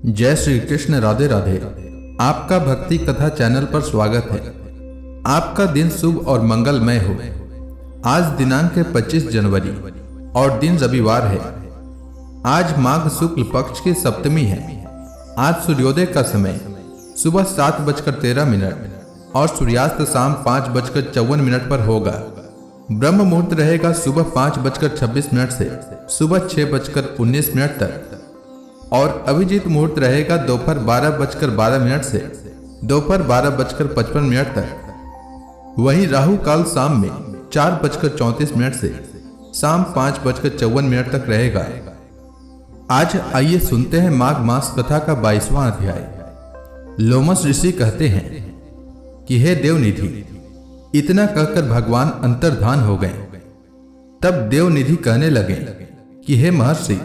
जय श्री कृष्ण। राधे राधे। आपका भक्ति कथा चैनल पर स्वागत है। आपका दिन शुभ और मंगलमय हो। आज दिनांक है 25 जनवरी और दिन रविवार है। आज माघ शुक्ल पक्ष की सप्तमी है। आज सूर्योदय का समय सुबह 7:13 और सूर्यास्त शाम 5:54 पर होगा। ब्रह्म मुहूर्त रहेगा सुबह 5:26 से सुबह 6:19 तक और अभिजीत मुहूर्त रहेगा दोपहर 12:12 से दोपहर 12:55 तक। वहीं राहु काल शाम में 4:34 से शाम 5:54 तक रहेगा। आज आइए सुनते हैं माघ मास कथा का 22वां अध्याय। लोमस ऋषि कहते हैं कि हे देवनिधि, इतना कहकर भगवान अंतर्धान हो गए। तब देवनिधि कहने लगे कि हे महर्षि,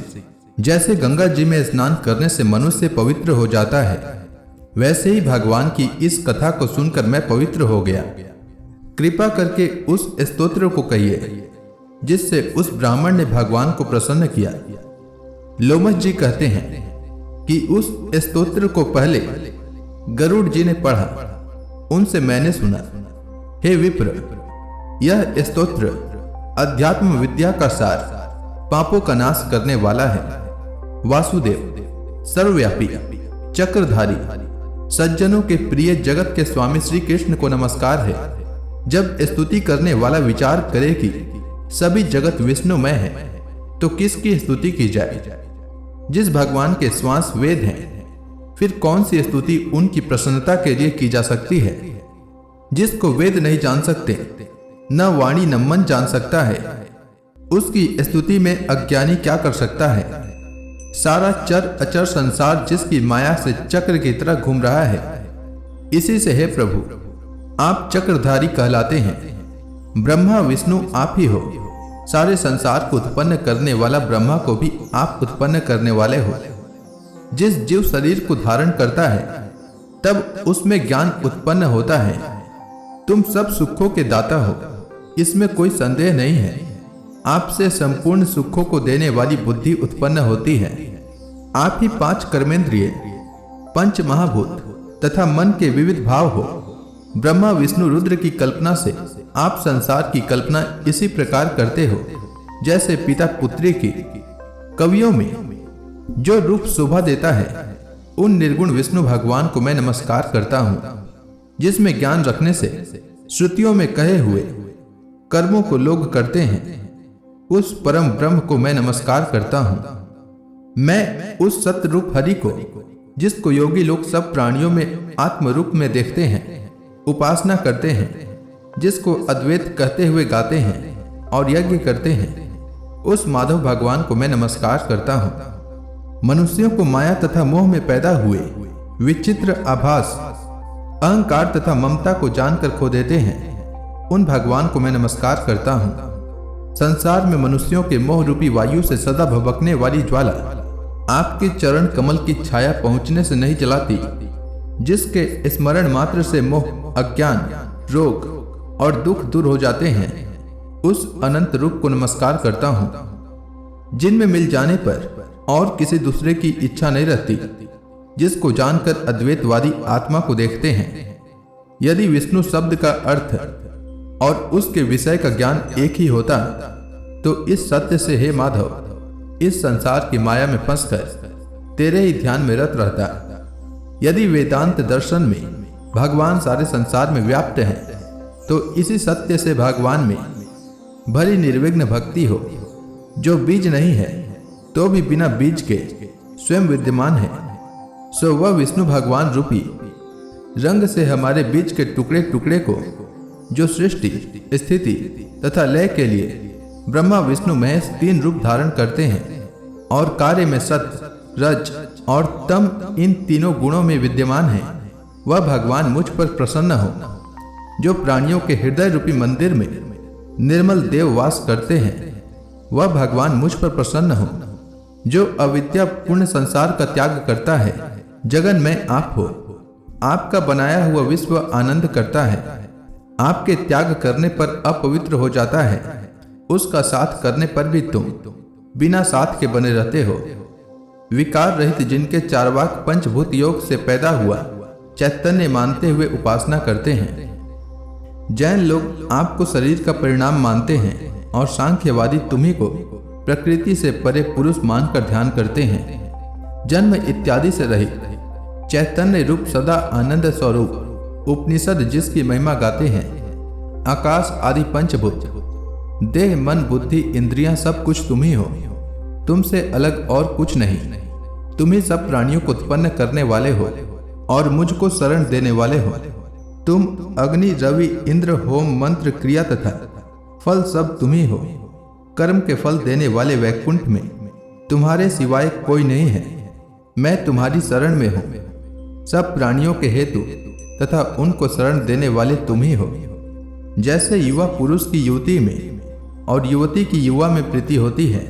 जैसे गंगा जी में स्नान करने से मनुष्य पवित्र हो जाता है, वैसे ही भगवान की इस कथा को सुनकर मैं पवित्र हो गया। कृपा करके उस स्तोत्र को कहिए जिससे उस ब्राह्मण ने भगवान को प्रसन्न किया। लोमस जी कहते हैं कि उस स्तोत्र को पहले गरुड़ जी ने पढ़ा, उनसे मैंने सुना। हे विप्र, यह स्तोत्र अध्यात्म विद्या का सार, पापों का नाश करने वाला है। वासुदेव, सर्वव्यापी, चक्रधारी, सज्जनों के प्रिय जगत के स्वामी श्री कृष्ण को नमस्कार है। जब स्तुति करने वाला विचार करे कि सभी जगत विष्णुमय है, तो किसकी स्तुति की जाए? जिस भगवान के श्वास वेद हैं, फिर कौन सी स्तुति उनकी प्रसन्नता के लिए की जा सकती है? जिसको वेद नहीं जान सकते, न वाणी न मन जान सकता है, उसकी स्तुति में अज्ञानी क्या कर सकता है? सारा चर अचर संसार जिसकी माया से चक्र की तरह घूम रहा है, इसी से हे प्रभु, आप चक्रधारी कहलाते हैं। ब्रह्मा विष्णु आप ही हो। सारे संसार को उत्पन्न करने वाला ब्रह्मा को भी आप उत्पन्न करने वाले हो। जिस जीव शरीर को धारण करता है, तब उसमें ज्ञान उत्पन्न होता है। तुम सब सुखों के दाता हो, इसमें कोई संदेह नहीं है। आपसे संपूर्ण सुखों को देने वाली बुद्धि उत्पन्न होती है। आप ही 5 कर्मेंद्रिय, पंच महाभूत तथा मन के विविध भाव हो। ब्रह्मा विष्णु रुद्र की कल्पना से आप संसार की कल्पना इसी प्रकार करते हो जैसे पिता पुत्री की। कवियों में जो रूप शोभा देता है, उन निर्गुण विष्णु भगवान को मैं नमस्कार करता हूँ। जिसमें ज्ञान रखने से श्रुतियों में कहे हुए कर्मों को लोग करते हैं, उस परम ब्रह्म को मैं नमस्कार करता हूं। मैं उस सत्य रूप हरि को, जिसको योगी लोग सब प्राणियों में आत्म रूप में देखते हैं, उपासना करते हैं, जिसको अद्वैत कहते हुए गाते हैं और यज्ञ करते हैं, उस माधव भगवान को मैं नमस्कार करता हूं। मनुष्यों को माया तथा मोह में पैदा हुए विचित्र आभास, अहंकार तथा ममता को जानकर खो देते हैं, उन भगवान को मैं नमस्कार करता हूं। संसार में मनुष्यों के मोह रूपी वायु से सदा भभकने वाली ज्वाला आपके चरण कमल की छाया पहुंचने से नहीं जलाती। जिसके स्मरण मात्र से मोह, अज्ञान, रोग और दुख दूर हो जाते हैं, उस अनंत रूप को नमस्कार करता हूं। जिनमें मिल जाने पर और किसी दूसरे की इच्छा नहीं रहती, जिसको जानकर अद्वैतवादी आत्मा को देखते हैं। यदि विष्णु शब्द का अर्थ और उसके विषय का ज्ञान एक ही होता, तो इस सत्य से हे माधव, इस संसार की माया में फंसकर तेरे ही ध्यान में रत रहता। यदि वेदांत दर्शन में भगवान सारे संसार में व्याप्त है, तो इसी सत्य से भगवान में भली निर्विघ्न भक्ति हो। जो बीज नहीं है तो भी बिना बीज के स्वयं विद्यमान है, सो वह विष्णु भगवान रूपी रंग से हमारे बीज के टुकड़े टुकड़े को, जो सृष्टि, स्थिति तथा लय के लिए ब्रह्मा विष्णु महेश 3 रूप धारण करते हैं और कार्य में सत्य, रज और तम इन तीनों गुणों में विद्यमान है, वह भगवान मुझ पर प्रसन्न हो। जो प्राणियों के हृदय रूपी मंदिर में निर्मल देव वास करते हैं, वह भगवान मुझ पर प्रसन्न हो। जो अविद्या पूर्ण संसार का त्याग करता है, जगन में आप हो। आपका बनाया हुआ विश्व आनंद करता है। आपके त्याग करने पर अपवित्र हो जाता है, उसका साथ करने पर भी तुम बिना साथ के बने रहते हो। विकार रहित जिनके चारवाक पंचभूत योग से पैदा हुआ चैतन्य मानते हुए उपासना करते हैं। जैन लोग आपको शरीर का परिणाम मानते हैं और सांख्यवादी तुम्ही को प्रकृति से परे पुरुष मानकर ध्यान करते हैं। जन्म इत्यादि से रहित चैतन्य रूप सदा आनंद स्वरूप उपनिषद जिसकी महिमा गाते हैं। आकाश आदि पंचभूत देह मन बुद्धि इंद्रियां सब कुछ तुम ही हो, तुमसे अलग और कुछ नहीं। तुम ही सब प्राणियों को उत्पन्न करने वाले हो और मुझको शरण देने वाले हो। तुम अग्नि रवि इंद्र होम मंत्र क्रिया तथा फल सब तुम ही हो। कर्म के फल देने वाले वैकुंठ में तुम्हारे सिवाय कोई नहीं है। मैं तुम्हारी शरण में हूँ। सब प्राणियों के हेतु तथा उनको शरण देने वाले तुम ही हो। जैसे युवा पुरुष की युवती में और युवती की युवा में प्रीति होती है,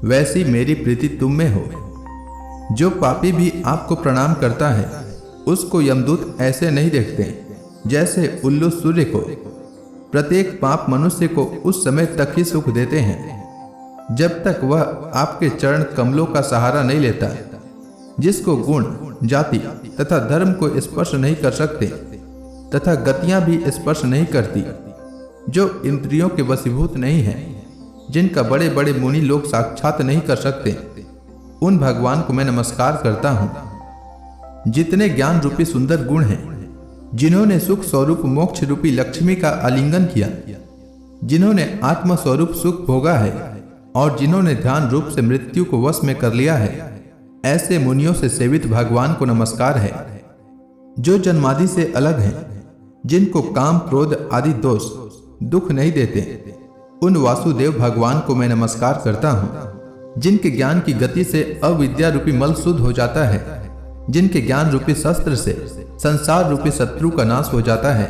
वैसी मेरी प्रीति तुम में हो। जो पापी भी आपको प्रणाम करता है उसको यमदूत ऐसे नहीं देखते जैसे उल्लू सूर्य को। प्रत्येक पाप मनुष्य को उस समय तक ही सुख देते हैं जब तक वह आपके चरण कमलों का सहारा नहीं लेता। जिसको गुण जाति तथा धर्म को स्पर्श नहीं कर सकते तथा गतियां भी स्पर्श नहीं करती, जो इंद्रियों के वशीभूत नहीं है, जिनका बड़े बड़े मुनि लोग साक्षात नहीं कर सकते, उन भगवान को मैं नमस्कार करता हूँ। जितने ज्ञान रूपी सुंदर गुण हैं, जिन्होंने सुख स्वरूप मोक्ष रूपी लक्ष्मी का आलिंगन किया, जिन्होंने आत्म स्वरूप सुख भोगा है और जिन्होंने ध्यान रूप से मृत्यु को वश में कर लिया है, ऐसे मुनियों से सेवित भगवान को नमस्कार है। जो जन्मादि से अलग हैं, जिनको काम क्रोध आदि दोष दुख नहीं देते, उन वासुदेव भगवान को मैं नमस्कार करता हूँ। जिनके ज्ञान की गति से अविद्या रूपी मल शुद्ध हो जाता है, जिनके ज्ञान रूपी शस्त्र से संसार रूपी शत्रु का नाश हो जाता है,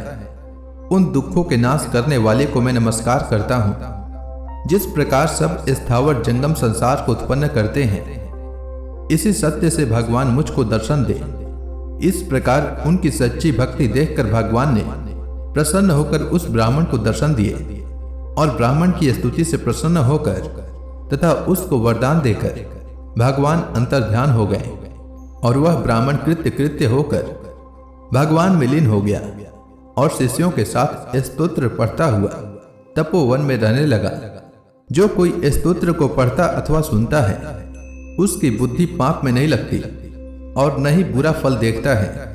उन दुखों के नाश करने वाले को मैं नमस्कार करता हूँ। जिस प्रकार सब स्थावर जंगम संसार को उत्पन्न करते हैं, इसी सत्य से भगवान मुझको दर्शन दे। इस प्रकार उनकी सच्ची भक्ति देखकर भगवान ने प्रसन्न होकर उस ब्राह्मण को दर्शन दिए और ब्राह्मण की स्तुति से प्रसन्न होकर तथा उसको वरदान देकर भगवान अंतर्ध्यान हो गए और वह ब्राह्मण कृत्य होकर भगवान में लीन हो गया और शिष्यों के साथ स्तोत्र पढ़ता हुआ तपोवन में रहने लगा। जो कोई स्तोत्र को पढ़ता अथवा सुनता है, उसकी बुद्धि पाप में नहीं लगती और न ही बुरा फल देखता है।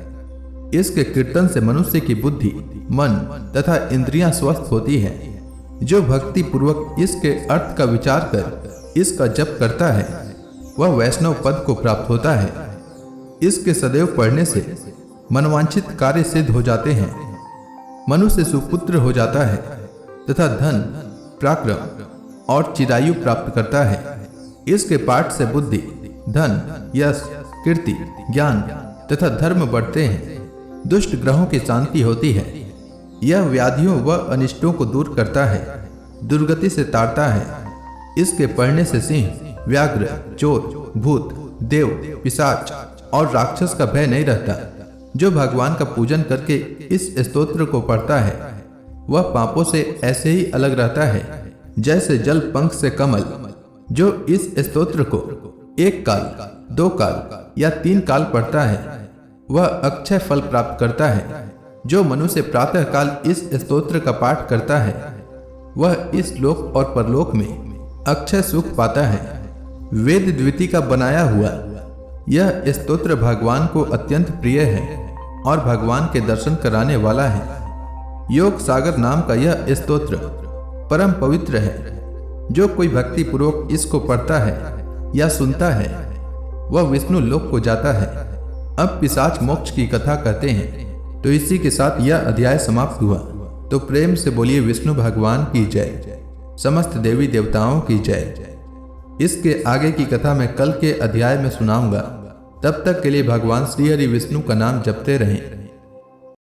इसके कीर्तन से मनुष्य की बुद्धि मन तथा इंद्रियां स्वस्थ होती है। जो भक्ति पूर्वक इसके अर्थ का विचार कर इसका जप करता है, वह वैष्णव पद को प्राप्त होता है। इसके सदैव पढ़ने से मनवांछित कार्य सिद्ध हो जाते हैं। मनुष्य सुपुत्र हो जाता है तथा धन पराक्रम और चिरायु प्राप्त करता है। इसके पाठ से बुद्धि धन यश कीर्ति ज्ञान तथा धर्म बढ़ते हैं। दुष्ट ग्रहों की शांति होती है। यह व्याधियों व अनिष्टों को दूर करता है, दुर्गति से तारता है। इसके पढ़ने से सिंह व्याघ्र चोर भूत देव पिशाच और राक्षस का भय नहीं रहता। जो भगवान का पूजन करके इस स्तोत्र को पढ़ता है, वह पापों से ऐसे ही अलग रहता है जैसे जल पंख से कमल। जो इस स्तोत्र को 1 काल 2 काल या 3 काल पढ़ता है, वह अक्षय फल प्राप्त करता है। जो मनुष्य प्रातः काल इस स्तोत्र का पाठ करता है, वह इस लोक और परलोक में अक्षय सुख पाता है। वेद द्वितीय का बनाया हुआ यह स्तोत्र भगवान को अत्यंत प्रिय है और भगवान के दर्शन कराने वाला है। योग सागर नाम का यह स्तोत्र परम पवित्र है। जो कोई भक्ति पूर्वक इसको पढ़ता है या सुनता है, वह विष्णु लोक को जाता है। अब पिशाच मोक्ष की कथा कहते हैं। तो इसी के साथ यह अध्याय समाप्त हुआ। तो प्रेम से बोलिए विष्णु भगवान की जय, समस्त देवी देवताओं की जय। इसके आगे की कथा मैं कल के अध्याय में सुनाऊंगा। तब तक के लिए भगवान श्री हरि विष्णु का नाम जपते रहें।